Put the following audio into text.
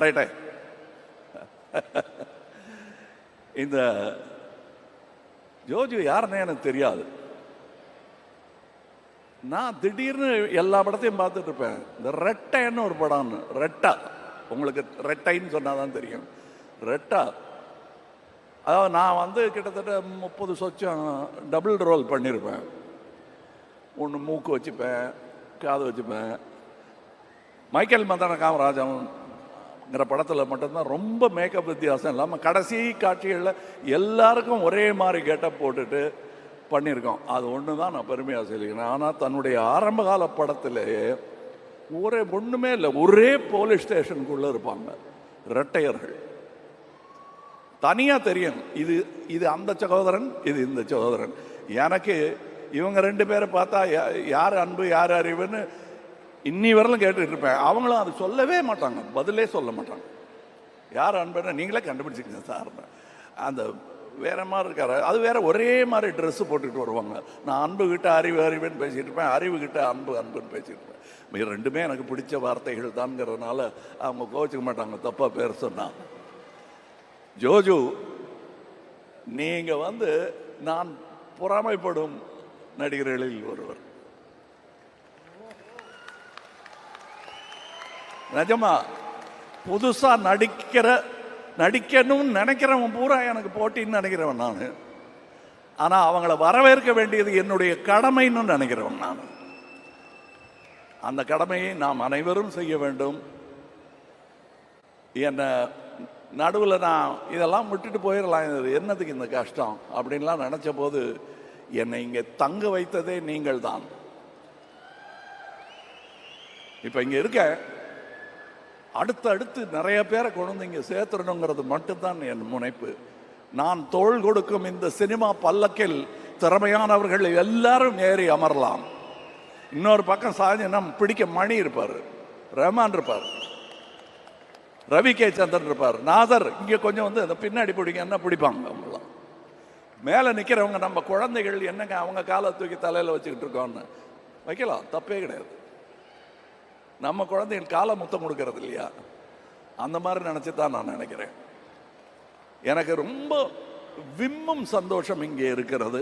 ரைட்டே. இந்த ஜோஜு யாருன்னு எனக்கு தெரியாது. நான் திடீர்னு எல்லா படத்தையும் பார்த்துட்டு இருப்பேன். இந்த ரெட்டைன்னு ஒரு படம்னு, ரெட்டா, உங்களுக்கு ரெட்டைன்னு சொன்னாதான் தெரியும். ரெட்டா, அதாவது நான் கிட்டத்தட்ட 30 சொச்சம் டபுள் ரோல் பண்ணியிருப்பேன். ஒன்று மூக்கு வச்சுப்பேன், காது வச்சுப்பேன். மைக்கேல் மதன காமராஜங்கிற படத்தில் மட்டும்தான் ரொம்ப மேக்கப் வித்தியாசம் இல்லாமல் கடைசி காட்சிகளில் எல்லாருக்கும் ஒரே மாதிரி கெட்டப் போட்டுட்டு பண்ணியிருக்கோம். அது ஒன்று தான் நான் பெருமையாக சொல்லிக்கிறேன். ஆனால் தன்னுடைய ஆரம்பகால படத்திலேயே ஒன்றுமே இல்லை, ஒரே போலீஸ் ஸ்டேஷனுக்குள்ளே இருப்பாங்க ரெட்டையர்கள். தனியாக தெரியும், இது அந்த சகோதரன், இது இந்த சகோதரன். எனக்கு இவங்க 2 பேரை பார்த்தா யார் அன்பு யார் அறிவுன்னு இன்னி வரலும் கேட்டுட்டு இருப்பேன். அவங்களும் அது சொல்லவே மாட்டாங்க, பதிலே சொல்ல மாட்டாங்க. யார் அன்புன்னு நீங்களே கண்டுபிடிச்சிக்கங்க சார். அந்த வேற மாதிரி இருக்காரு, அது வேற ஒரே மாதிரி ட்ரெஸ்ஸு போட்டுக்கிட்டு வருவாங்க. நான் அன்பு கிட்ட அறிவுன்னு பேசிட்டு இருப்பேன், அறிவு கிட்ட அன்புன்னு பேசிட்டு இருப்பேன். 2மே எனக்கு பிடிச்ச வார்த்தைகள் தான்ங்கிறதுனால அவங்க கோச்சிக்க மாட்டாங்க தப்பா பேர் சொன்னா. ஜோஜு, நீங்க நான் பொறாமைப்படும் நடிகர்களில் ஒருவர். நிஜமா புதுசா நடிக்கணும்னு நினைக்கிறவன் பூரா எனக்கு போட்டின்னு நினைக்கிறவன் நான். ஆனா அவங்கள வரவேற்க வேண்டியது என்னுடைய கடமைன்னு நினைக்கிறவன் நான். அந்த கடமையை நாம் அனைவரும் செய்ய வேண்டும். என்ன நடுவில் நான் இதெல்லாம் விட்டுட்டு போயிடலாம், என்னதுக்கு இந்த கஷ்டம் அப்படின்லாம் நினைச்ச போது என்னை இங்கே தங்க வைத்ததே நீங்கள் தான். இப்ப இங்க இருக்க அடுத்து நிறைய பேரை கொண்டு இங்க சேர்த்துடணுங்கிறது மட்டும்தான் என் முனைப்பு. நான் தோள் கொடுக்கும் இந்த சினிமா பல்லக்கில் திறமையானவர்கள் எல்லாரும் ஏறி அமரலாம். இன்னொரு பக்கம் சாஞ்சனா பிடிக்க மணி இருப்பார், ரஹ்மான் இருப்பார், ரவி கே சந்திரன் இருப்பார், நாதர் இங்கே கொஞ்சம் அந்த பின்னாடி பிடிங்கன்னா பிடிப்பாங்க. அவங்களாம் மேலே நிற்கிறவங்க நம்ம குழந்தைகள், என்னங்க அவங்க காலை தூக்கி தலையில் வச்சுக்கிட்டு இருக்கோன்னு வைக்கலாம், தப்பே கிடையாது. நம்ம குழந்தைகள் காலை முத்தம் கொடுக்கறது இல்லையா, அந்த மாதிரி நினச்சி தான் நான் நினைக்கிறேன். எனக்கு ரொம்ப விம்மும் சந்தோஷம் இங்கே இருக்கிறது.